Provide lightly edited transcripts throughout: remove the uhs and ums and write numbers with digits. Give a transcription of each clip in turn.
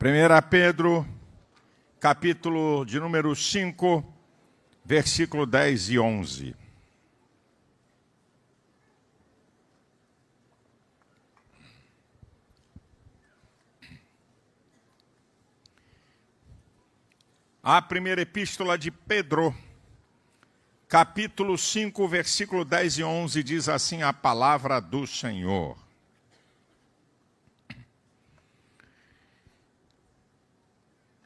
1 Pedro, capítulo de número 5, versículo 10 e 11. A primeira epístola de Pedro, capítulo 5, versículo 10 e 11, diz assim a palavra do Senhor.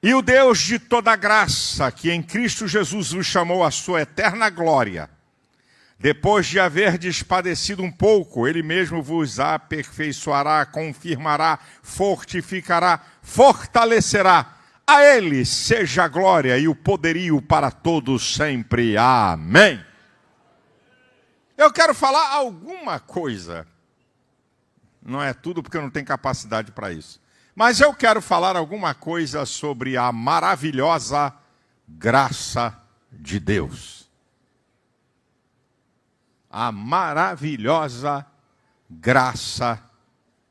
E o Deus de toda graça, que em Cristo Jesus vos chamou à sua eterna glória, depois de haverdes padecido um pouco, Ele mesmo vos aperfeiçoará, confirmará, fortificará, fortalecerá. A Ele seja a glória e o poderio para todos sempre. Amém. Eu quero falar alguma coisa. Não é tudo porque eu não tenho capacidade para isso. Mas eu quero falar alguma coisa sobre a maravilhosa graça de Deus. A maravilhosa graça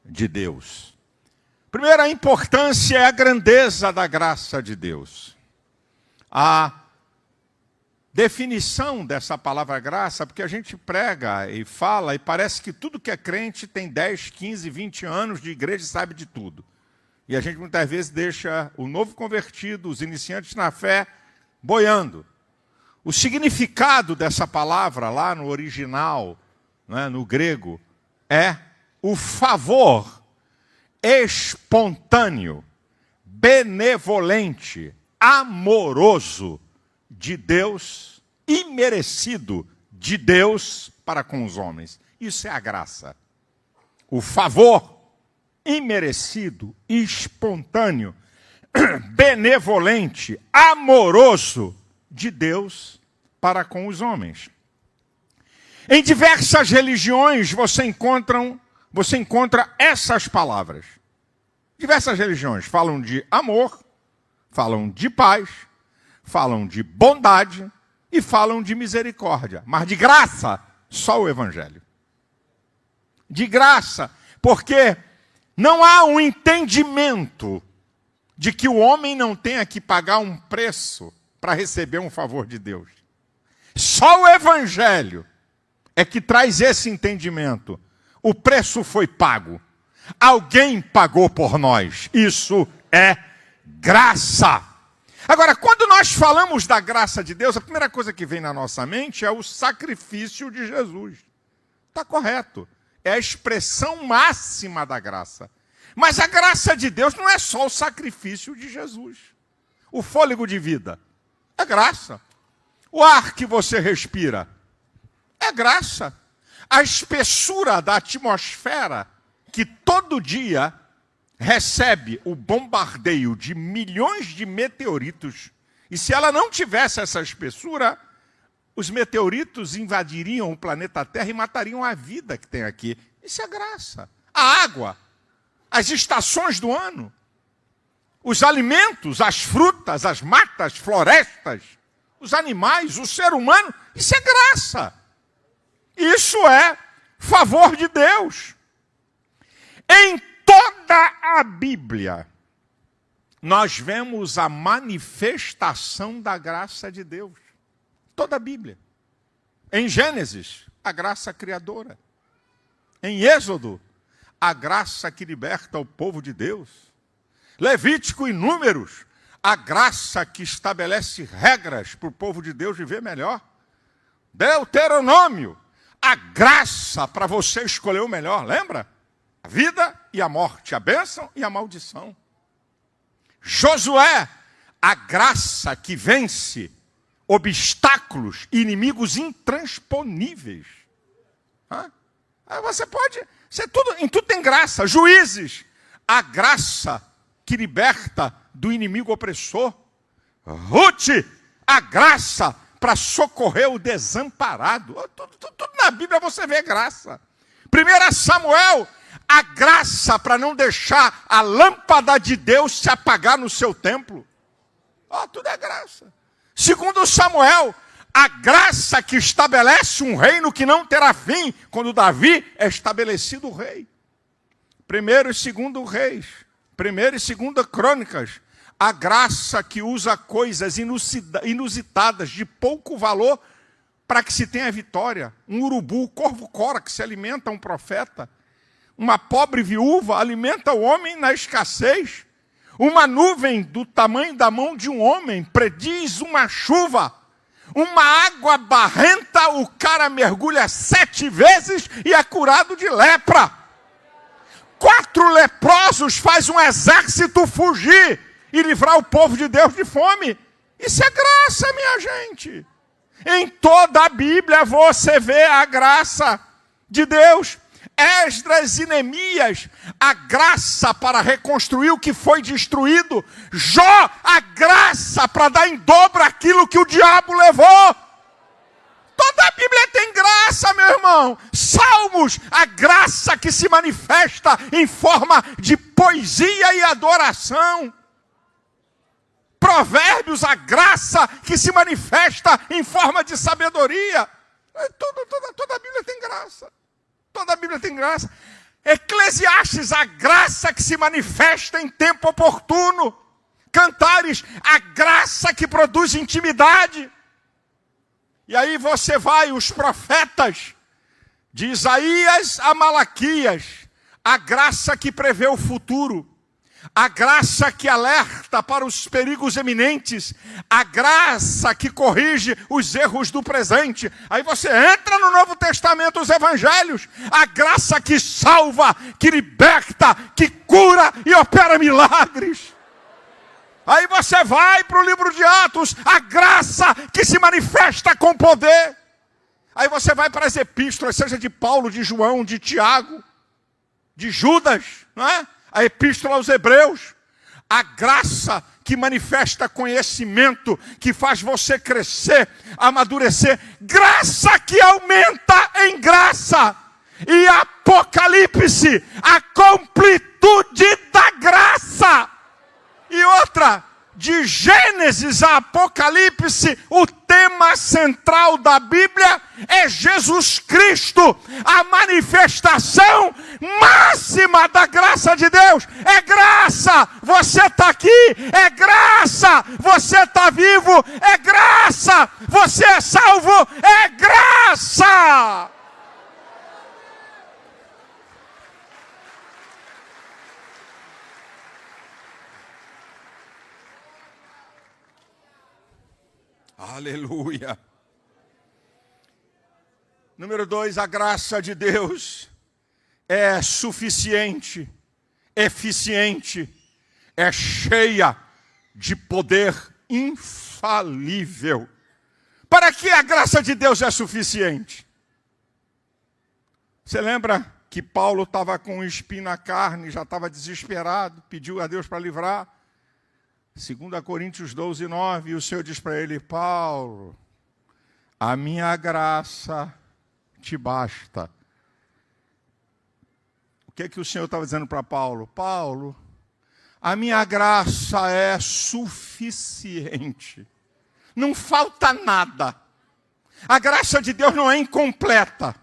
de Deus. Primeiro, a importância é a grandeza da graça de Deus. A definição dessa palavra graça, porque a gente prega e fala e parece que tudo que é crente tem 10, 15, 20 anos de igreja e sabe de tudo. E a gente muitas vezes deixa o novo convertido, os iniciantes na fé, boiando. O significado dessa palavra lá no original, né, no grego, é o favor espontâneo, benevolente, amoroso de Deus, imerecido de Deus para com os homens. Isso é a graça. O favor imerecido, espontâneo, benevolente, amoroso de Deus para com os homens. Em diversas religiões você encontra essas palavras. Diversas religiões falam de amor, falam de paz, falam de bondade e falam de misericórdia. Mas de graça, só o Evangelho. De graça, porque não há um entendimento de que o homem não tenha que pagar um preço para receber um favor de Deus. Só o Evangelho é que traz esse entendimento. O preço foi pago. Alguém pagou por nós. Isso é graça. Agora, quando nós falamos da graça de Deus, a primeira coisa que vem na nossa mente é o sacrifício de Jesus. Está correto. É a expressão máxima da graça. Mas a graça de Deus não é só o sacrifício de Jesus. O fôlego de vida é graça. O ar que você respira é graça. A espessura da atmosfera que todo dia recebe o bombardeio de milhões de meteoritos. E se ela não tivesse essa espessura, os meteoritos invadiriam o planeta Terra e matariam a vida que tem aqui. Isso é graça. A água, as estações do ano, os alimentos, as frutas, as matas, florestas, os animais, o ser humano, isso é graça. Isso é favor de Deus. Em toda a Bíblia, nós vemos a manifestação da graça de Deus. Toda a Bíblia. Em Gênesis, a graça criadora. Em Êxodo, a graça que liberta o povo de Deus. Levítico e Números, a graça que estabelece regras para o povo de Deus viver melhor. Deuteronômio, a graça para você escolher o melhor, lembra? A vida e a morte, a bênção e a maldição. Josué, a graça que vence obstáculos, inimigos intransponíveis. Você pode, em tudo tem graça. Juízes, a graça que liberta do inimigo opressor. Ruth, a graça para socorrer o desamparado. Tudo na Bíblia você vê graça. 1 Samuel, a graça para não deixar a lâmpada de Deus se apagar no seu templo. Tudo é graça. 2 Samuel, a graça que estabelece um reino que não terá fim, quando Davi é estabelecido rei. 1 e 2 Reis, Primeira e segunda Crônicas. A graça que usa coisas inusitadas, de pouco valor, para que se tenha vitória. Um urubu, corvo-cora, que se alimenta um profeta. Uma pobre viúva alimenta o homem na escassez. Uma nuvem do tamanho da mão de um homem prediz uma chuva. Uma água barrenta, o cara mergulha 7 vezes e é curado de lepra. 4 leprosos faz um exército fugir e livrar o povo de Deus de fome. Isso é graça, minha gente. Em toda a Bíblia você vê a graça de Deus. Esdras e Neemias, a graça para reconstruir o que foi destruído. Jó, a graça para dar em dobro aquilo que o diabo levou. Toda a Bíblia tem graça, meu irmão. Salmos, a graça que se manifesta em forma de poesia e adoração. Provérbios, a graça que se manifesta em forma de sabedoria. Toda a Bíblia tem graça. Toda a Bíblia tem graça. Eclesiastes, a graça que se manifesta em tempo oportuno. Cantares, a graça que produz intimidade. E aí você vai, os profetas, de Isaías a Malaquias, a graça que prevê o futuro. A graça que alerta para os perigos eminentes. A graça que corrige os erros do presente. Aí você entra no Novo Testamento, os evangelhos. A graça que salva, que liberta, que cura e opera milagres. Aí você vai para o livro de Atos. A graça que se manifesta com poder. Aí você vai para as epístolas, seja de Paulo, de João, de Tiago, de Judas, não é? A epístola aos Hebreus, a graça que manifesta conhecimento, que faz você crescer, amadurecer, graça que aumenta em graça, e Apocalipse, a completude da graça. E outra, de Gênesis a Apocalipse, o tema central da Bíblia é Jesus Cristo, a manifestação máxima da graça de Deus. É graça, você está aqui, é graça, você está vivo, é graça, você é salvo, é graça. Aleluia. Número 2, a graça de Deus é suficiente, eficiente, é cheia de poder infalível. Para que a graça de Deus é suficiente? Você lembra que Paulo estava com um espinho na carne, já estava desesperado, pediu a Deus para livrar? 2 Coríntios 12, 9, e o Senhor diz para ele: Paulo, a minha graça te basta. O que é que o Senhor estava dizendo para Paulo? Paulo, a minha graça é suficiente. Não falta nada. A graça de Deus não é incompleta.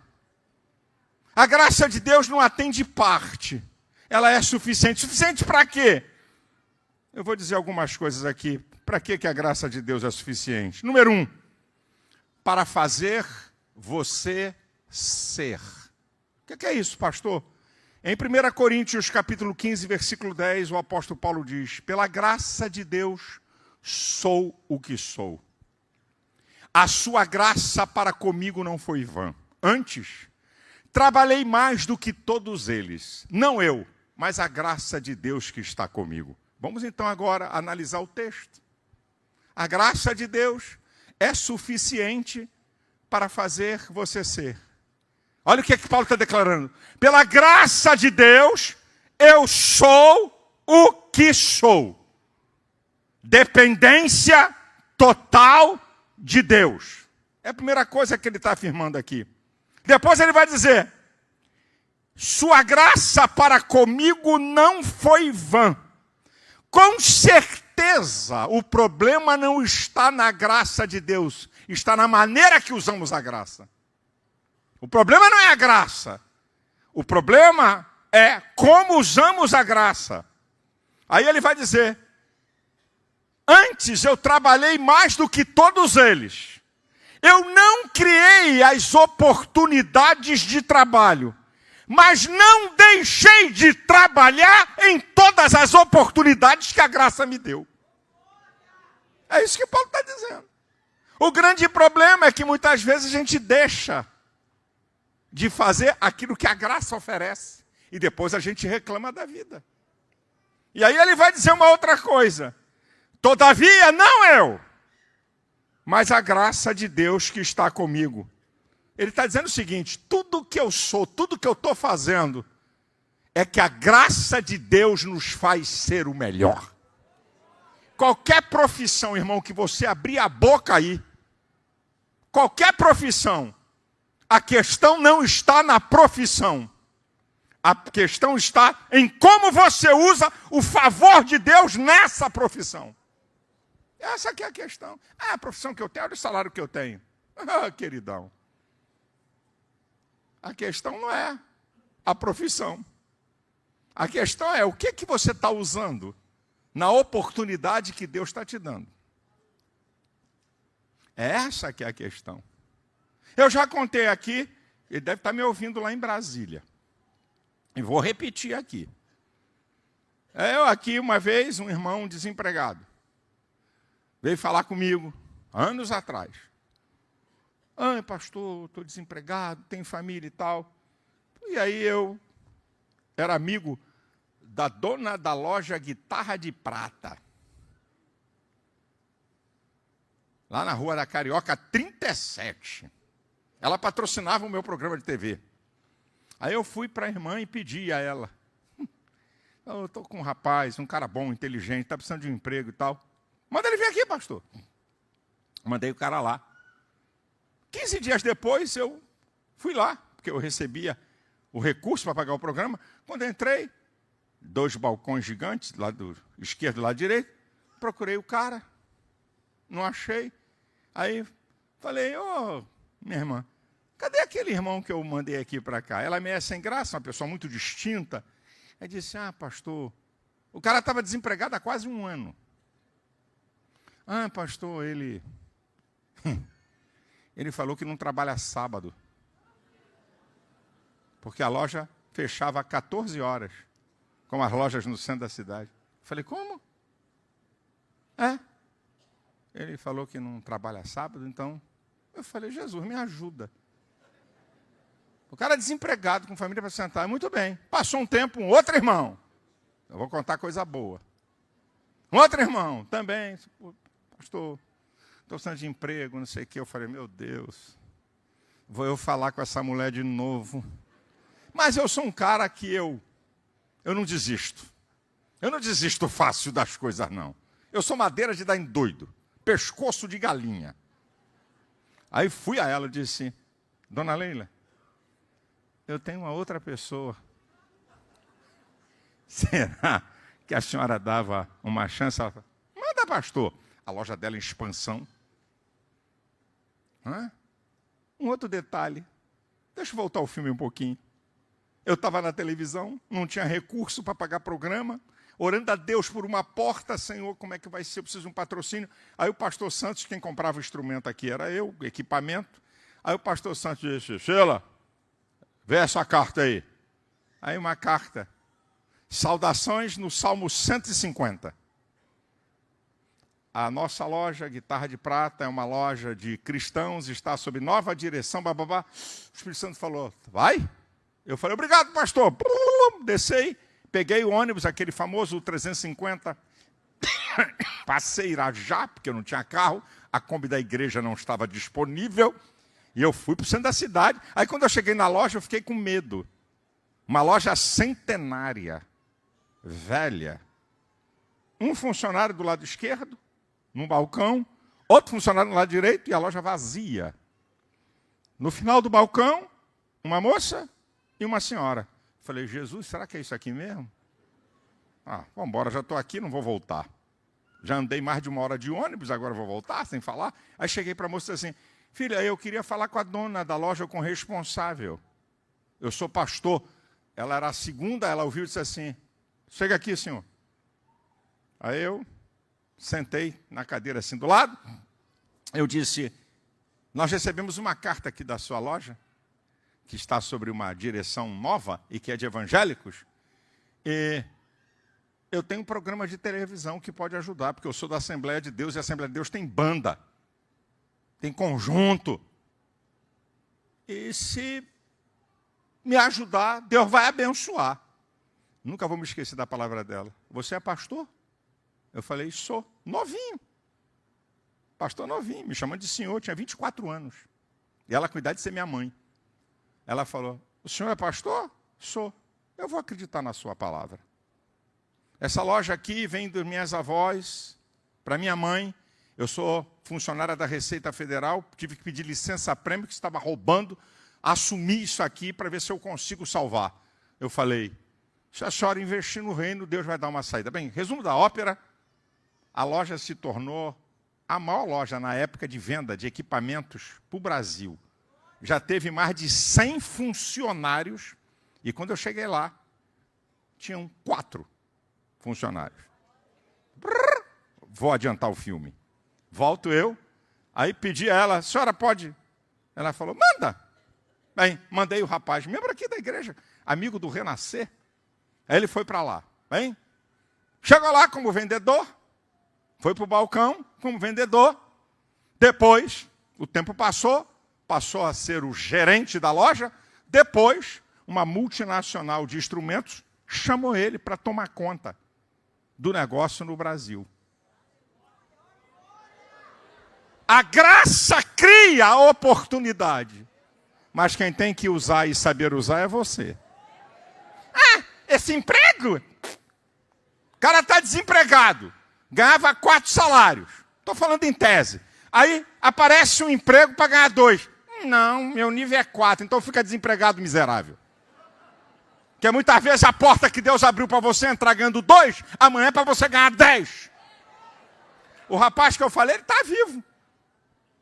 A graça de Deus não atende parte. Ela é suficiente. Suficiente para quê? Eu vou dizer algumas coisas aqui. Para que a graça de Deus é suficiente? Número 1, para fazer você ser. O que é isso, pastor? Em 1 Coríntios capítulo 15, versículo 10, o apóstolo Paulo diz: pela graça de Deus sou o que sou. A sua graça para comigo não foi vã. Antes, trabalhei mais do que todos eles. Não eu, mas a graça de Deus que está comigo. Vamos então agora analisar o texto. A graça de Deus é suficiente para fazer você ser. Olha o que Paulo está declarando. Pela graça de Deus, eu sou o que sou. Dependência total de Deus. É a primeira coisa que ele está afirmando aqui. Depois ele vai dizer: sua graça para comigo não foi vã. Com certeza, o problema não está na graça de Deus, está na maneira que usamos a graça. O problema não é a graça, o problema é como usamos a graça. Aí ele vai dizer: antes eu trabalhei mais do que todos eles. Eu não criei as oportunidades de trabalho, mas não deixei de trabalhar em todas as oportunidades que a graça me deu. É isso que Paulo está dizendo. O grande problema é que muitas vezes a gente deixa de fazer aquilo que a graça oferece e depois a gente reclama da vida. E aí ele vai dizer uma outra coisa: todavia, não eu, mas a graça de Deus que está comigo. Ele está dizendo o seguinte: tudo que eu sou, tudo que eu estou fazendo, é que a graça de Deus nos faz ser o melhor. Qualquer profissão, irmão, que você abrir a boca aí, qualquer profissão, a questão não está na profissão. A questão está em como você usa o favor de Deus nessa profissão. Essa aqui é a questão. Ah, a profissão que eu tenho, olha o salário que eu tenho. Ah, queridão. A questão não é a profissão. A questão é o que você está usando na oportunidade que Deus está te dando. Essa que é a questão. Eu já contei aqui, ele deve estar me ouvindo lá em Brasília. E vou repetir aqui. Eu aqui, uma vez, um irmão desempregado veio falar comigo, anos atrás. Ah, pastor, estou desempregado, tenho família e tal. E aí eu era amigo da dona da loja Guitarra de Prata. Lá na Rua da Carioca, 37. Ela patrocinava o meu programa de TV. Aí eu fui para a irmã e pedi a ela: eu estou com um rapaz, um cara bom, inteligente, está precisando de um emprego e tal. Manda ele vir aqui, pastor. Mandei o cara lá. 15 dias depois eu fui lá, porque eu recebia o recurso para pagar o programa. Quando eu entrei, 2 balcões gigantes, lado esquerdo e lado direito, procurei o cara, não achei. Aí falei: ô, minha irmã, cadê aquele irmão que eu mandei aqui para cá? Ela me é sem graça, uma pessoa muito distinta. Aí disse: ah, pastor, o cara estava desempregado há quase 1 ano. Ah, pastor, ele falou que não trabalha sábado, porque a loja fechava às 14 horas, como as lojas no centro da cidade. Falei: como? Ele falou que não trabalha sábado, então... Eu falei: Jesus, me ajuda. O cara desempregado, com família para sentar, muito bem. Passou um tempo, um outro irmão. Eu vou contar coisa boa. Um outro irmão, também. Pastor, estou precisando de emprego, não sei o quê. Eu falei: meu Deus, vou eu falar com essa mulher de novo. Mas eu sou um cara que eu não desisto. Eu não desisto fácil das coisas, não. Eu sou madeira de dar em doido. Pescoço de galinha. Aí fui a ela e disse: dona Leila, eu tenho uma outra pessoa. Será que a senhora dava uma chance? Ela falou: manda, pastor. A loja dela em expansão. Um outro detalhe. Deixa eu voltar ao filme um pouquinho. Eu estava na televisão, não tinha recurso para pagar programa, orando a Deus por uma porta. Senhor, como é que vai ser? Eu preciso de um patrocínio. Aí o pastor Santos, quem comprava o instrumento aqui era eu, equipamento. Aí o pastor Santos disse: Sheila, vê essa carta aí. Aí uma carta. Saudações no Salmo 150. A nossa loja, Guitarra de Prata, é uma loja de cristãos, está sob nova direção, bababá. O Espírito Santo falou: vai? Eu falei: obrigado, pastor. Desci, peguei o ônibus, aquele famoso 350. Passei Irajá, porque eu não tinha carro. A Kombi da igreja não estava disponível. E eu fui para o centro da cidade. Aí quando eu cheguei na loja, eu fiquei com medo. Uma loja centenária, velha. Um funcionário do lado esquerdo, num balcão. Outro funcionário do lado direito e a loja vazia. No final do balcão, uma moça e uma senhora. Falei: Jesus, será que é isso aqui mesmo? Vamos embora, já estou aqui, não vou voltar. Já andei mais de 1 hora de ônibus, agora vou voltar sem falar. Aí cheguei para a moça assim: filha, eu queria falar com a dona da loja, com o responsável. Eu sou pastor. Ela era a segunda, ela ouviu e disse assim: chega aqui, senhor. Aí eu sentei na cadeira assim do lado. Eu disse, nós recebemos uma carta aqui da sua loja, que está sobre uma direção nova e que é de evangélicos. E eu tenho um programa de televisão que pode ajudar, porque eu sou da Assembleia de Deus e a Assembleia de Deus tem banda, tem conjunto. E se me ajudar, Deus vai abençoar. Nunca vou me esquecer da palavra dela. Você é pastor? Eu falei, sou. Novinho. Pastor novinho, me chamando de senhor, tinha 24 anos. E ela com idade de ser minha mãe. Ela falou, o senhor é pastor? Sou. Eu vou acreditar na sua palavra. Essa loja aqui vem das minhas avós, para minha mãe. Eu sou funcionária da Receita Federal, tive que pedir licença-prêmio, que estava roubando, assumi isso aqui para ver se eu consigo salvar. Eu falei, se a senhora investir no reino, Deus vai dar uma saída. Bem, resumo da ópera, a loja se tornou a maior loja na época de venda de equipamentos para o Brasil. Já teve mais de 100 funcionários, e quando eu cheguei lá, tinham 4 funcionários. Vou adiantar o filme. Volto eu, aí pedi a ela, a senhora pode? Ela falou, manda. Bem, mandei o rapaz, membro aqui da igreja, amigo do Renascer. Aí ele foi para lá. Bem, chegou lá como vendedor, foi para o balcão como vendedor. Depois, o tempo passou a ser o gerente da loja. Depois, uma multinacional de instrumentos chamou ele para tomar conta do negócio no Brasil. A graça cria a oportunidade, mas quem tem que usar e saber usar é você. Ah, esse emprego? O cara está desempregado, ganhava 4 salários. Estou falando em tese. Aí aparece um emprego para ganhar 2. Não, meu nível é 4, então fica desempregado miserável. Porque muitas vezes a porta que Deus abriu para você entrar ganhando 2, amanhã é para você ganhar 10. O rapaz que eu falei, ele está vivo.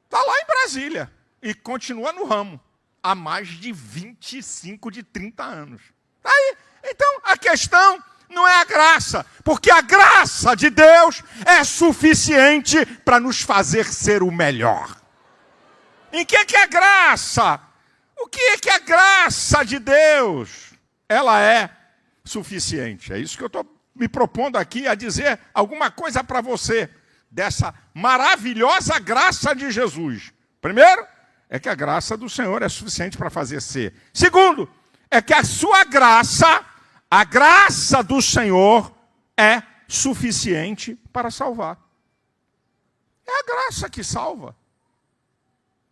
Está lá em Brasília. E continua no ramo. Há mais de 25, de 30 anos. Aí, então, a questão não é a graça. Porque a graça de Deus é suficiente para nos fazer ser o melhor. Em que é graça? O que é a graça de Deus? Ela é suficiente. É isso que eu estou me propondo aqui a dizer alguma coisa para você dessa maravilhosa graça de Jesus. Primeiro, é que a graça do Senhor é suficiente para fazer ser. Segundo, é que a sua graça, a graça do Senhor é suficiente para salvar. É a graça que salva.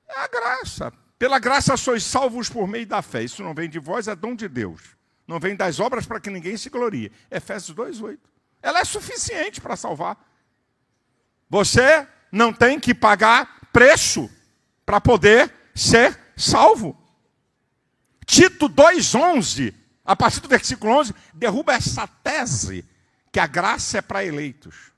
É a graça. Pela graça sois salvos por meio da fé. Isso não vem de vós, é dom de Deus. Não vem das obras para que ninguém se glorie. Efésios 2:8. Ela é suficiente para salvar. Você não tem que pagar preço para poder ser salvo. Tito 2:11, a partir do versículo 11, derruba essa tese que a graça é para eleitos.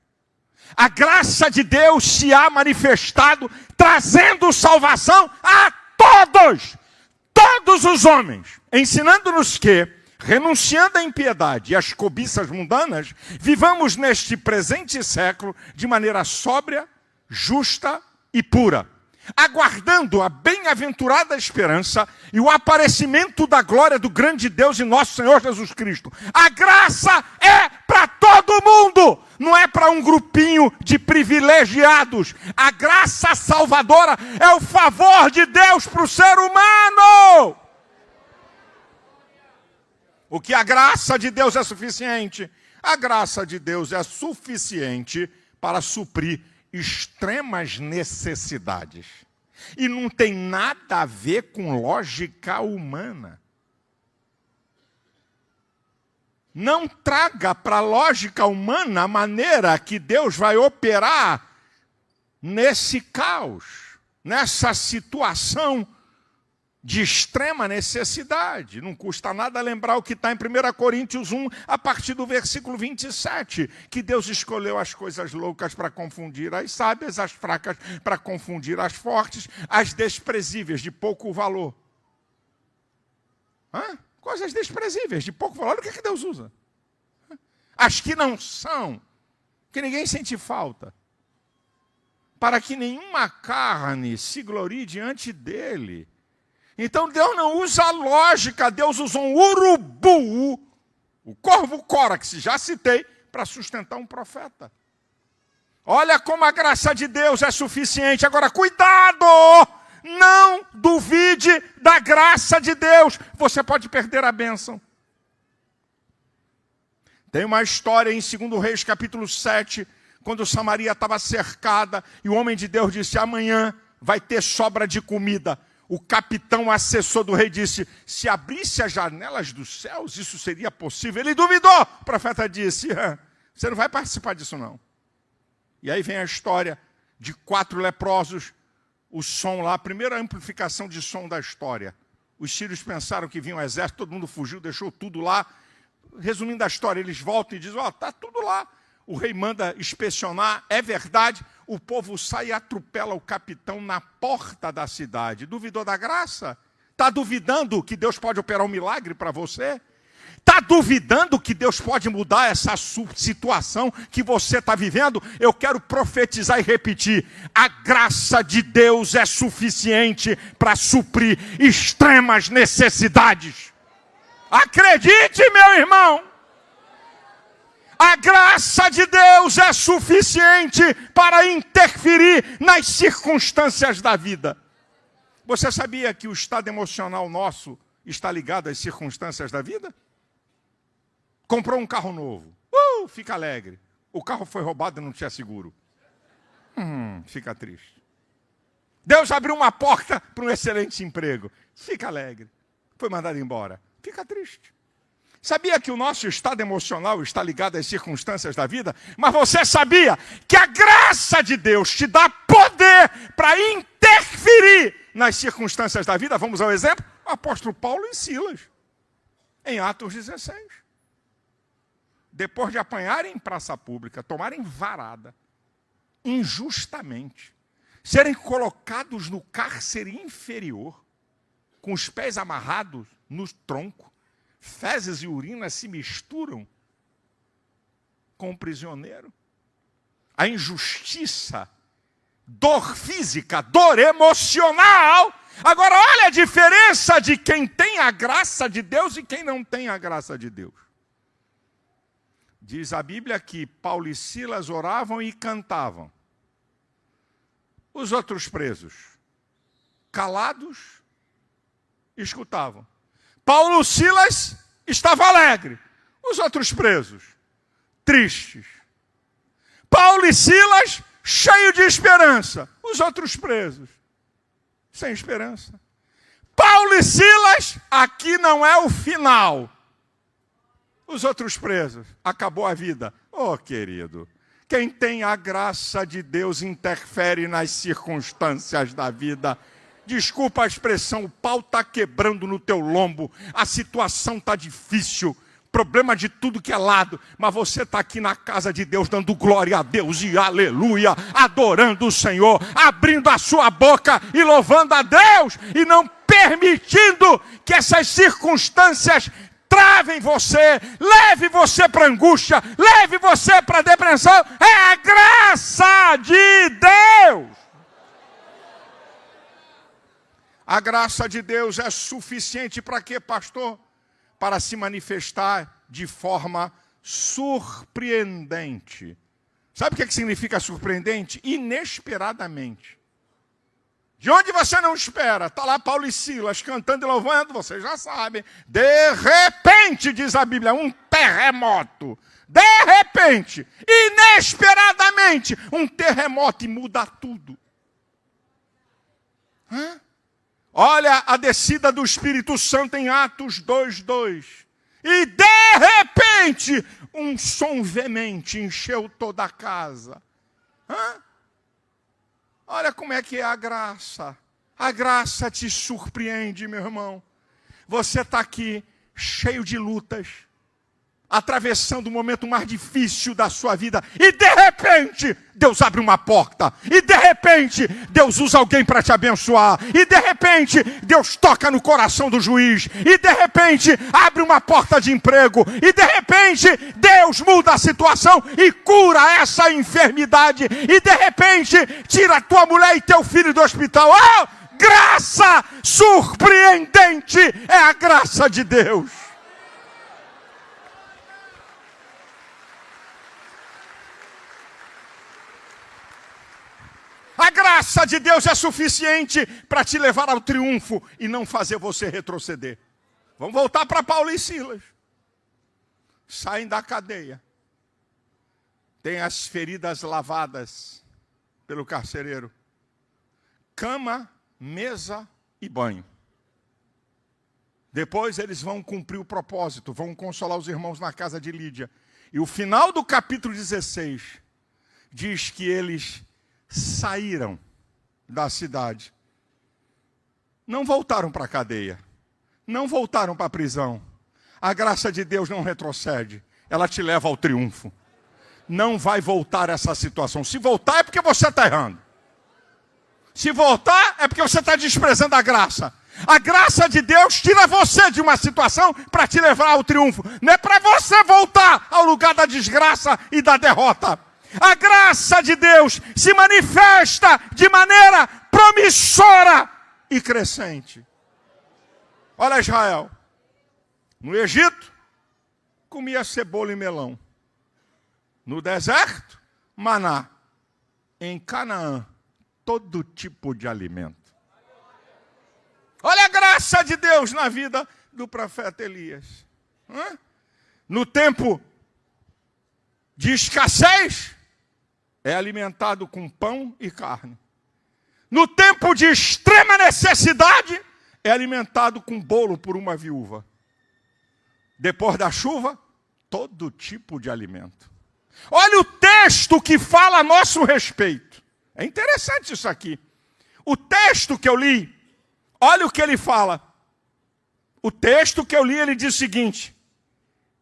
A graça de Deus se há manifestado, trazendo salvação a todos os homens, ensinando-nos que, renunciando à impiedade e às cobiças mundanas, vivamos neste presente século de maneira sóbria, justa e pura, aguardando a bem-aventurada esperança e o aparecimento da glória do grande Deus e nosso Senhor Jesus Cristo. A graça é para todo mundo, não é para um grupinho de privilegiados. A graça salvadora é o favor de Deus para o ser humano. O que a graça de Deus é suficiente? A graça de Deus é suficiente para suprir extremas necessidades. E não tem nada a ver com lógica humana. Não traga para a lógica humana a maneira que Deus vai operar nesse caos, nessa situação de extrema necessidade. Não custa nada lembrar o que está em 1 Coríntios 1, a partir do versículo 27, que Deus escolheu as coisas loucas para confundir as sábias, as fracas para confundir as fortes, as desprezíveis, de pouco valor. Coisas desprezíveis, de pouco valor, o que Deus usa? As que não são. que ninguém sente falta, para que nenhuma carne se glorie diante dele. Então Deus não usa a lógica, Deus usou um urubu, o corvo córax, já citei, para sustentar um profeta. Olha como a graça de Deus é suficiente. Agora, cuidado! Não duvide da graça de Deus. Você pode perder a bênção. Tem uma história em 2 Reis, capítulo 7, quando Samaria estava cercada e o homem de Deus disse, amanhã vai ter sobra de comida. O capitão assessor do rei disse, se abrisse as janelas dos céus, isso seria possível. Ele duvidou. O profeta disse, você não vai participar disso não. E aí vem a história de 4 leprosos, o som lá, a primeira amplificação de som da história. Os sírios pensaram que vinha um exército, todo mundo fugiu, deixou tudo lá. Resumindo a história, eles voltam e dizem, está tudo lá. O rei manda inspecionar, é verdade, o povo sai e atropela o capitão na porta da cidade. Duvidou da graça? Está duvidando que Deus pode operar um milagre para você? Está duvidando que Deus pode mudar essa situação que você está vivendo? Eu quero profetizar e repetir. A graça de Deus é suficiente para suprir extremas necessidades. Acredite, meu irmão. A graça de Deus é suficiente para interferir nas circunstâncias da vida. Você sabia que o estado emocional nosso está ligado às circunstâncias da vida? Comprou um carro novo. Fica alegre. O carro foi roubado e não tinha seguro. Fica triste. Deus abriu uma porta para um excelente emprego. Fica alegre. Foi mandado embora. Fica triste. Sabia que o nosso estado emocional está ligado às circunstâncias da vida? Mas você sabia que a graça de Deus te dá poder para interferir nas circunstâncias da vida? Vamos ao exemplo? O apóstolo Paulo e Silas, em Atos 16. Depois de apanharem em praça pública, tomarem varada, injustamente, serem colocados no cárcere inferior, com os pés amarrados no tronco, fezes e urina se misturam com o prisioneiro. A injustiça, dor física, dor emocional. Agora olha a diferença de quem tem a graça de Deus e quem não tem a graça de Deus. Diz a Bíblia que Paulo e Silas oravam e cantavam. Os outros presos, calados, escutavam. Paulo e Silas estavam alegres. Os outros presos, tristes. Paulo e Silas, cheios de esperança. Os outros presos, sem esperança. Paulo e Silas, aqui não é o final. Os outros presos, acabou a vida. Oh, querido, quem tem a graça de Deus interfere nas circunstâncias da vida. Desculpa a expressão, o pau está quebrando no teu lombo, a situação está difícil, problema de tudo que é lado, mas você está aqui na casa de Deus, dando glória a Deus e aleluia, adorando o Senhor, abrindo a sua boca e louvando a Deus, e não permitindo que essas circunstâncias travem você, leve você para angústia, leve você para depressão. É a graça de Deus. A graça de Deus é suficiente para quê, pastor? Para se manifestar de forma surpreendente. Sabe o que significa surpreendente? Inesperadamente. De onde você não espera, está lá Paulo e Silas cantando e louvando, vocês já sabem. De repente, diz a Bíblia, um terremoto. De repente, inesperadamente, um terremoto e muda tudo. Olha a descida do Espírito Santo em Atos 2:2. E de repente, um som veemente encheu toda a casa. Olha como é que é a graça. A graça te surpreende, meu irmão. Você está aqui cheio de lutas. atravessando o momento mais difícil da sua vida, e de repente, Deus abre uma porta, e de repente, Deus usa alguém para te abençoar, e de repente, Deus toca no coração do juiz, e de repente, abre uma porta de emprego, e de repente, Deus muda a situação e cura essa enfermidade, e de repente, tira tua mulher e teu filho do hospital. Oh, graça surpreendente é a graça de Deus. A graça de Deus é suficiente para te levar ao triunfo e não fazer você retroceder. Vamos voltar para Paulo e Silas. Saem da cadeia. Tem as feridas lavadas pelo carcereiro. Cama, mesa e banho. Depois eles vão cumprir o propósito, vão consolar os irmãos na casa de Lídia. E o final do capítulo 16 diz que eles saíram da cidade. Não voltaram para a cadeia. Não voltaram para a prisão. A graça de Deus não retrocede. Ela te leva ao triunfo. Não vai voltar essa situação. Se voltar é porque você está errando. Se voltar é porque você está desprezando a graça. A graça de Deus tira você de uma situação para te levar ao triunfo. Não é para você voltar ao lugar da desgraça e da derrota. A graça de Deus se manifesta de maneira promissora e crescente. Olha Israel. No Egito, comia cebola e melão. No deserto, maná. Em Canaã, todo tipo de alimento. Olha a graça de Deus na vida do profeta Elias. No tempo de escassez, é alimentado com pão e carne. No tempo de extrema necessidade, é alimentado com bolo por uma viúva. Depois da chuva, todo tipo de alimento. Olha o texto que fala a nosso respeito. É interessante isso aqui. O texto que eu li, olha o que ele fala. O texto que eu li, ele diz o seguinte.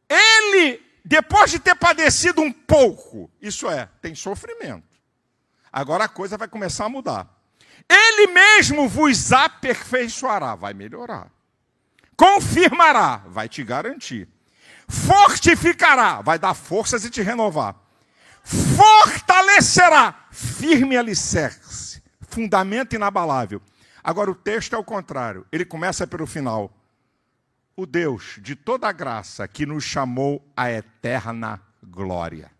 Ele, depois de ter padecido um pouco, isso é, tem sofrimento. Agora a coisa vai começar a mudar. Ele mesmo vos aperfeiçoará, vai melhorar. Confirmará, vai te garantir. Fortificará, vai dar forças e te renovar. Fortalecerá, firme alicerce, fundamento inabalável. Agora o texto é o contrário, ele começa pelo final. O Deus de toda a graça que nos chamou à eterna glória.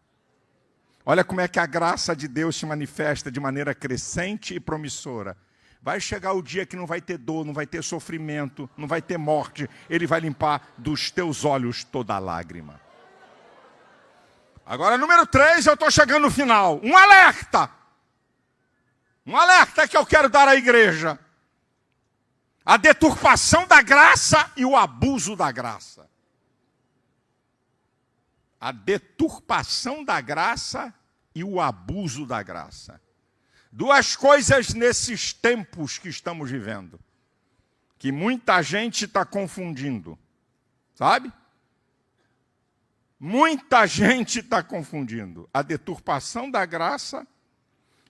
Olha como é que a graça de Deus se manifesta de maneira crescente e promissora. Vai chegar o dia que não vai ter dor, não vai ter sofrimento, não vai ter morte. Ele vai limpar dos teus olhos toda lágrima. Agora, número 3, eu estou chegando no final. Um alerta. Um alerta que eu quero dar à igreja. A deturpação da graça e o abuso da graça. A deturpação da graça e o abuso da graça. Duas coisas nesses tempos que estamos vivendo, que muita gente está confundindo, sabe? Muita gente está confundindo a deturpação da graça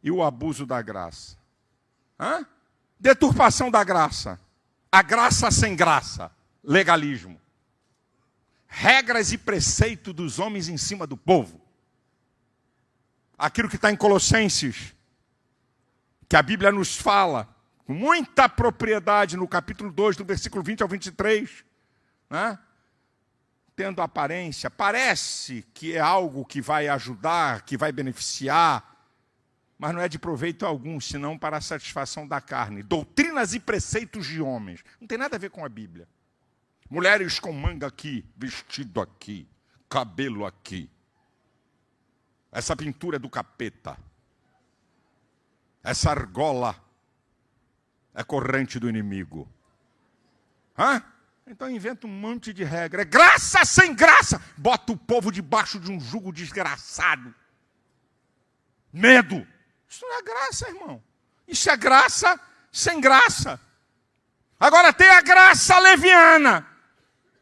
e o abuso da graça. Deturpação da graça, a graça sem graça, legalismo. Regras e preceito dos homens em cima do povo. Aquilo que está em Colossenses, que a Bíblia nos fala, com muita propriedade, no capítulo 2, do versículo 20 ao 23, né? Tendo aparência, parece que é algo que vai ajudar, que vai beneficiar, mas não é de proveito algum, senão para a satisfação da carne. Doutrinas e preceitos de homens. Não tem nada a ver com a Bíblia. Mulheres com manga aqui, vestido aqui, cabelo aqui. Essa pintura é do capeta. Essa argola é corrente do inimigo. Então inventa um monte de regra. É graça sem graça. Bota o povo debaixo de um jugo desgraçado. Medo. Isso não é graça, irmão. Isso é graça sem graça. Agora tem a graça leviana.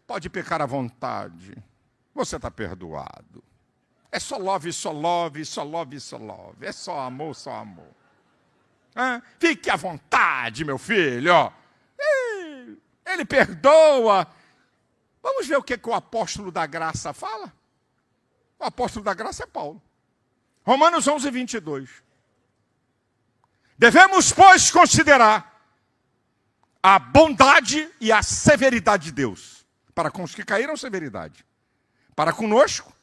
Pode pecar à vontade. você está perdoado. É só love, só love, só love, só love. É só amor, só amor. Fique à vontade, meu filho. Ele perdoa. Vamos ver o que o apóstolo da graça fala? O apóstolo da graça é Paulo. Romanos 11, 22. Devemos, pois, considerar a bondade e a severidade de Deus. Para com os que caíram, severidade. Para conosco,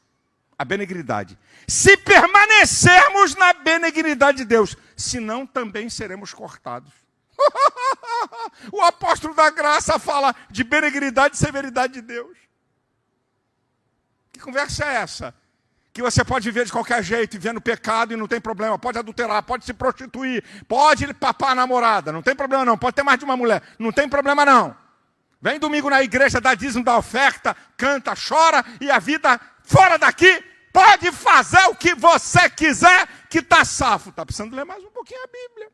a benignidade. Se permanecermos na benignidade de Deus, senão também seremos cortados. O apóstolo da graça fala de benignidade e severidade de Deus. Que conversa é essa? Que você pode viver de qualquer jeito, vivendo pecado e não tem problema. Pode adulterar, pode se prostituir, pode papar a namorada, não tem problema não. Pode ter mais de uma mulher, não tem problema não. Vem domingo na igreja, dá dízimo, dá oferta, canta, chora e a vida fora daqui. Pode fazer o que você quiser que está safo. Está precisando ler mais um pouquinho a Bíblia.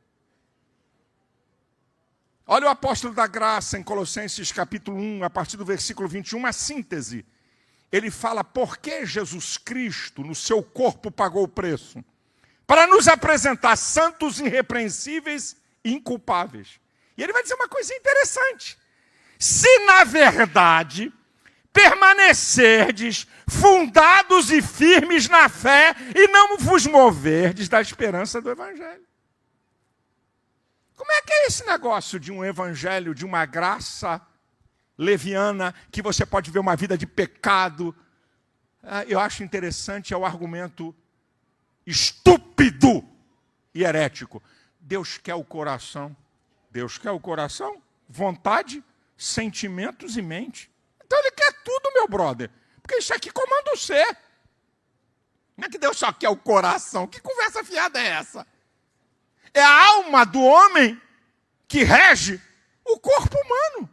Olha o apóstolo da graça em Colossenses capítulo 1, a partir do versículo 21, a síntese. Ele fala por que Jesus Cristo, no seu corpo, pagou o preço. Para nos apresentar santos, irrepreensíveis e inculpáveis. E ele vai dizer uma coisa interessante. Se na verdade permanecerdes fundados e firmes na fé e não vos moverdes da esperança do Evangelho. Como é que é esse negócio de um evangelho, de uma graça leviana, que você pode ver uma vida de pecado? Eu acho interessante, é o argumento estúpido e herético. Deus quer o coração. Deus quer o coração, vontade, sentimentos e mente. Então ele quer tudo, meu brother. Porque isso aqui comanda o ser. Não é que Deus só quer o coração. Que conversa fiada é essa? É a alma do homem que rege o corpo humano.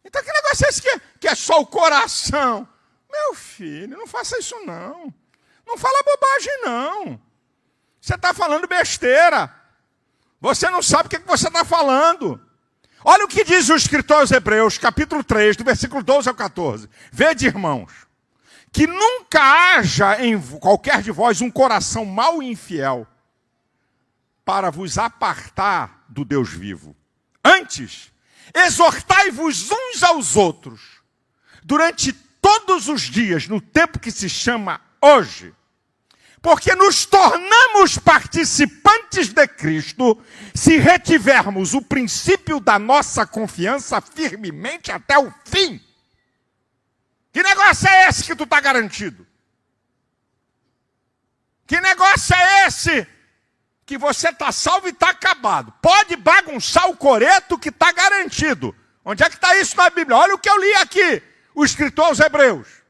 Então que negócio é esse que é só o coração? Meu filho, não faça isso não. Não fala bobagem não. Você está falando besteira. Você não sabe o que você está falando. Olha o que diz o escritor aos Hebreus, capítulo 3, do versículo 12 ao 14. Vede, irmãos, que nunca haja em qualquer de vós um coração mau e infiel, para vos apartar do Deus vivo. Antes, exortai-vos uns aos outros, durante todos os dias, no tempo que se chama hoje, porque nos tornamos participantes de Cristo, se retivermos o princípio da nossa confiança firmemente até o fim. Que negócio é esse que tu está garantido? Que negócio é esse que você está salvo e está acabado? Pode bagunçar o coreto que está garantido. Onde é que está isso na Bíblia? Olha o que eu li aqui, o escritor aos Hebreus.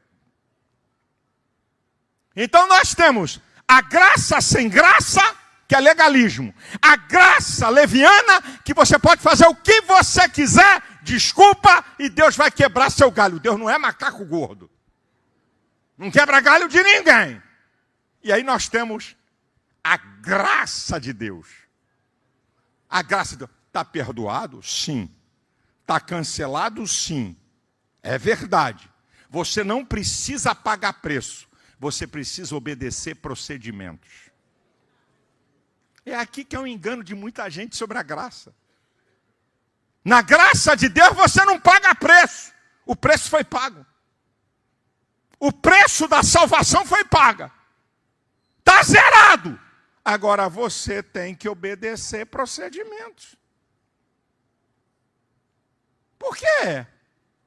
Então nós temos a graça sem graça, que é legalismo. A graça leviana, que você pode fazer o que você quiser, desculpa, e Deus vai quebrar seu galho. Deus não é macaco gordo. Não quebra galho de ninguém. E aí nós temos a graça de Deus. A graça de Deus. Está perdoado? Sim. Está cancelado? Sim. É verdade. Você não precisa pagar preço. Você precisa obedecer procedimentos. É aqui que é um engano de muita gente sobre a graça. Na graça de Deus você não paga preço. O preço foi pago. O preço da salvação foi pago. Está zerado. Agora você tem que obedecer procedimentos. Por quê?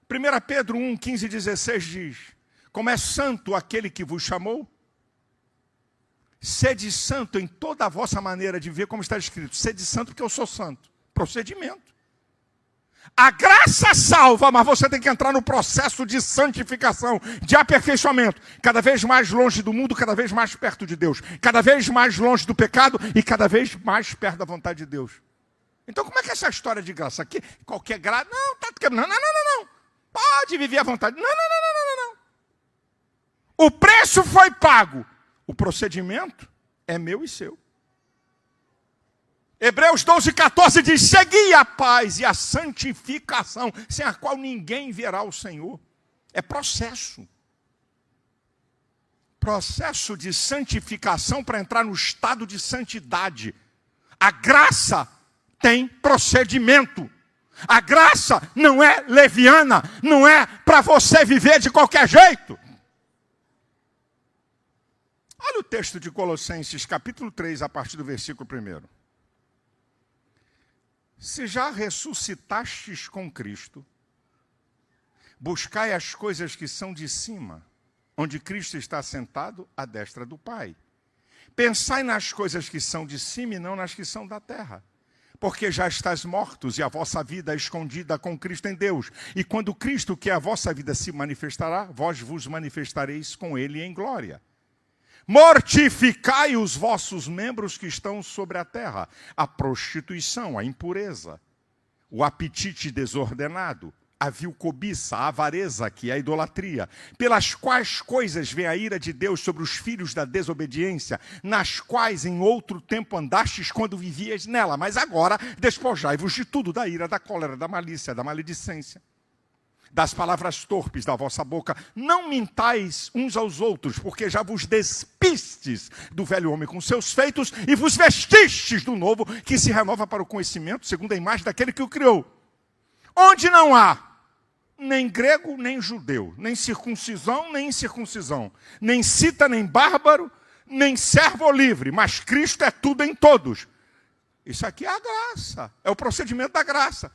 1 Pedro 1, 15 e 16 diz: como é santo aquele que vos chamou, sede santo em toda a vossa maneira de ver, como está escrito. Sede santo porque eu sou santo. Procedimento. A graça salva, mas você tem que entrar no processo de santificação, de aperfeiçoamento. Cada vez mais longe do mundo, cada vez mais perto de Deus. Cada vez mais longe do pecado e cada vez mais perto da vontade de Deus. Então como é que é essa história de graça? Aqui, qualquer graça... Não, tá quebrando. Não. Pode viver à vontade. Não. O preço foi pago. O procedimento é meu e seu. Hebreus 12, 14 diz: segui a paz e a santificação, sem a qual ninguém verá o Senhor. É processo. processo de santificação para entrar no estado de santidade. A graça tem procedimento. A graça não é leviana, não é para você viver de qualquer jeito. Olha o texto de Colossenses, capítulo 3, a partir do versículo 1. Se já ressuscitastes com Cristo, buscai as coisas que são de cima, onde Cristo está sentado à destra do Pai. Pensai nas coisas que são de cima e não nas que são da terra. Porque já estáis mortos e a vossa vida é escondida com Cristo em Deus. E quando Cristo, que é a vossa vida, se manifestará, vós vos manifestareis com Ele em glória. Mortificai os vossos membros que estão sobre a terra. A prostituição, a impureza, o apetite desordenado, a vil cobiça, a avareza, que é a idolatria, pelas quais coisas vem a ira de Deus sobre os filhos da desobediência, nas quais em outro tempo andastes quando vivias nela, mas agora despojai-vos de tudo, da ira, da cólera, da malícia, da maledicência, das palavras torpes da vossa boca. Não mintais uns aos outros, porque já vos despistes do velho homem com seus feitos e vos vestistes do novo, que se renova para o conhecimento, segundo a imagem daquele que o criou. Onde não há nem grego, nem judeu, nem circuncisão, nem incircuncisão, nem cita, nem bárbaro, nem servo ou livre, mas Cristo é tudo em todos. Isso aqui é a graça, é o procedimento da graça.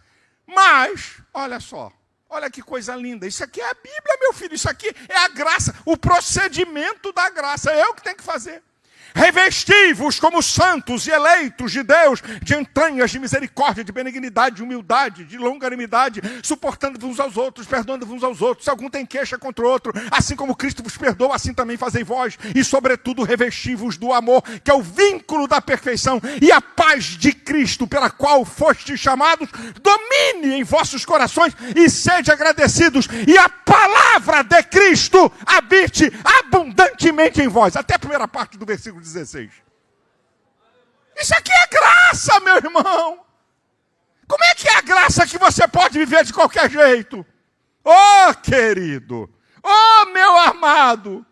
Mas, olha só, olha que coisa linda, isso aqui é a Bíblia, meu filho, isso aqui é a graça, o procedimento da graça, é eu que tenho que fazer. Revesti-vos como santos e eleitos de Deus, de entranhas de misericórdia, de benignidade, de humildade, de longanimidade, suportando-vos uns aos outros, perdoando-vos uns aos outros. Se algum tem queixa contra o outro, assim como Cristo vos perdoa, assim também fazei vós. E sobretudo revesti-vos do amor, que é o vínculo da perfeição, e a paz de Cristo, pela qual fostes chamados, domine em vossos corações e sede agradecidos. E a palavra de Cristo habite abundantemente em vós. Até a primeira parte do versículo 16. Isso aqui é graça, meu irmão. Como é que é a graça que você pode viver de qualquer jeito? Oh, querido, oh, meu amado,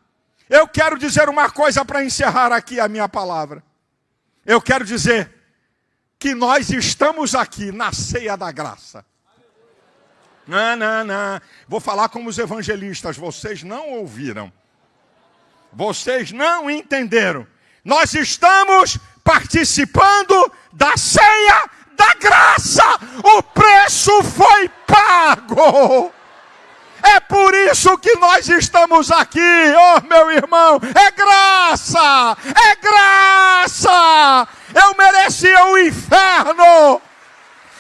eu quero dizer uma coisa para encerrar aqui a minha palavra. Eu quero dizer que nós estamos aqui na ceia da graça. Não. Vou falar como os evangelistas, vocês não ouviram. Vocês não entenderam. Nós estamos participando da ceia da graça. O preço foi pago. É por isso que nós estamos aqui, oh meu irmão. É graça, é graça. Eu merecia o inferno.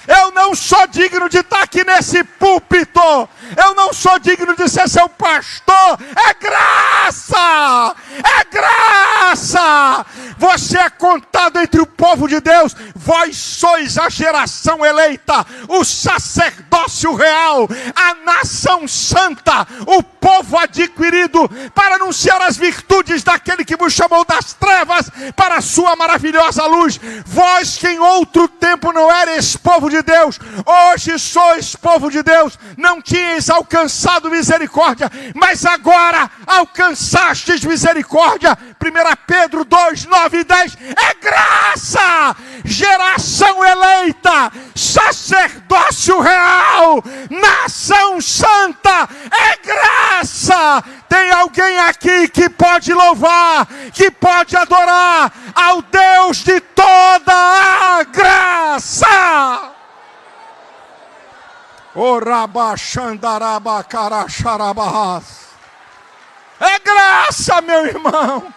Eu não sou digno de estar aqui nesse púlpito. Eu não sou digno de ser seu pastor. É graça! É graça! Você é contado entre o povo de Deus. Vós sois a geração eleita, o sacerdócio real, a nação santa, o povo adquirido para anunciar as virtudes daquele que vos chamou das trevas para a sua maravilhosa luz. Vós que em outro tempo não eres povo de Deus, hoje sois povo de Deus. Não tinhas alcançado misericórdia, mas agora alcançastes misericórdia. 1 Pedro 2, 9 e 10. É graça, geração eleita, sacerdócio real, nação santa. É graça. Tem alguém aqui que pode louvar, que pode adorar ao Deus de toda a graça. É graça, meu irmão.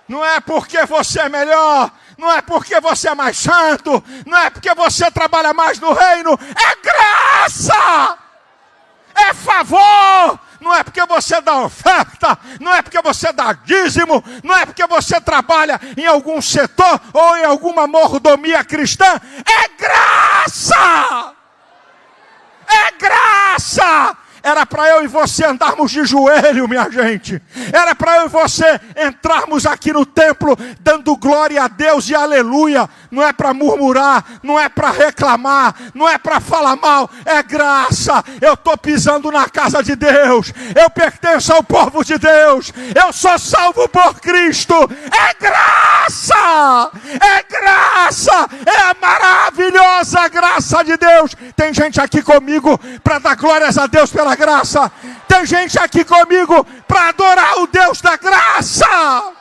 Não é porque você é melhor, não é porque você é mais santo, não é porque você trabalha mais no reino. É graça, é favor. Não é porque você dá oferta, não é porque você dá dízimo, não é porque você trabalha em algum setor ou em alguma mordomia cristã. É graça! É graça! Era para eu e você andarmos de joelho, minha gente. Era para eu e você entrarmos aqui no templo dando glória a Deus e aleluia. Não é para murmurar, não é para reclamar, não é para falar mal. É graça. Eu estou pisando na casa de Deus. Eu pertenço ao povo de Deus. Eu sou salvo por Cristo. É graça. É graça. É a maravilhosa graça de Deus. Tem gente aqui comigo para dar glórias a Deus pela graça. Tem gente aqui comigo para adorar o Deus da graça.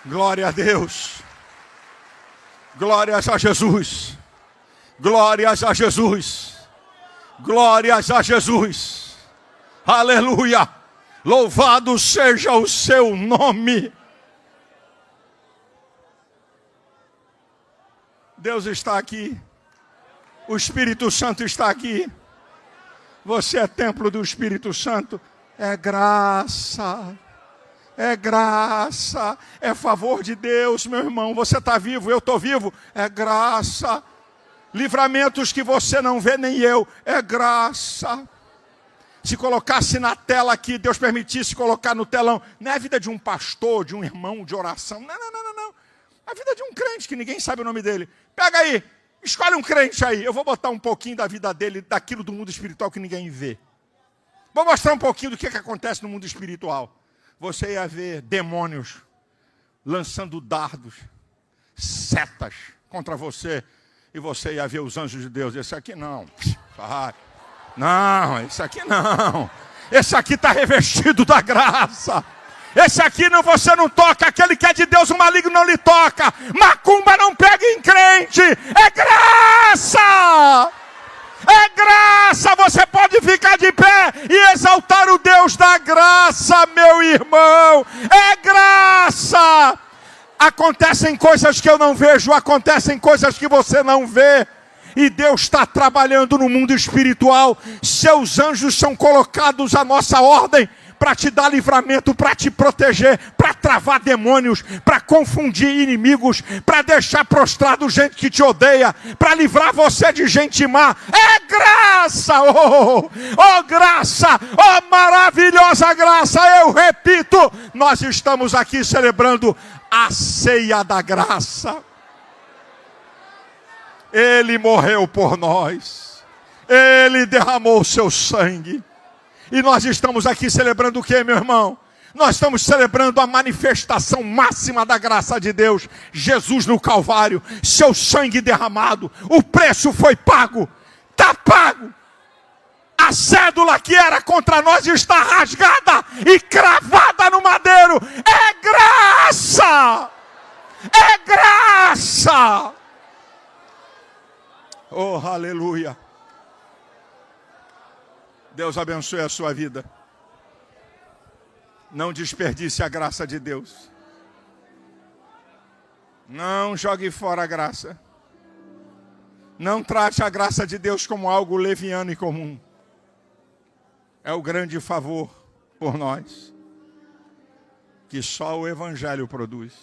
Glória a Deus. Glórias a Jesus. Glórias a Jesus. Glórias a Jesus. Aleluia. Louvado seja o seu nome. Deus está aqui. O Espírito Santo está aqui. Você é templo do Espírito Santo. É graça. É graça, é favor de Deus, meu irmão. Você está vivo, eu estou vivo. É graça. Livramentos que você não vê, nem eu. É graça. Se colocasse na tela aqui, Deus permitisse colocar no telão, não é a vida de um pastor, de um irmão de oração. Não. A vida de um crente que ninguém sabe o nome dele. Pega aí, escolhe um crente aí. Eu vou botar um pouquinho da vida dele, daquilo do mundo espiritual que ninguém vê. Vou mostrar um pouquinho do que acontece no mundo espiritual. Você ia ver demônios lançando dardos, setas contra você. E você ia ver os anjos de Deus. Esse aqui não. Não, esse aqui não. Esse aqui está revestido da graça. Esse aqui não, você não toca. Aquele que é de Deus, o maligno não lhe toca. Macumba não pega em crente. É graça. É graça, você pode ficar de pé e exaltar o Deus da graça, meu irmão. É graça. Acontecem coisas que eu não vejo, acontecem coisas que você não vê. E Deus está trabalhando no mundo espiritual. Seus anjos são colocados à nossa ordem para te dar livramento, para te proteger, para travar demônios, para confundir inimigos, para deixar prostrado gente que te odeia, para livrar você de gente má. É graça, oh graça, oh maravilhosa graça. Eu repito, nós estamos aqui celebrando a ceia da graça. Ele morreu por nós, Ele derramou o seu sangue. E nós estamos aqui celebrando o que, meu irmão? Nós estamos celebrando a manifestação máxima da graça de Deus. Jesus no Calvário, seu sangue derramado, o preço foi pago, está pago. A cédula que era contra nós está rasgada e cravada no madeiro. É graça! É graça! Oh, aleluia! Deus abençoe a sua vida. Não desperdice a graça de Deus. Não jogue fora a graça. Não trate a graça de Deus como algo leviano e comum. É o grande favor por nós que só o Evangelho produz.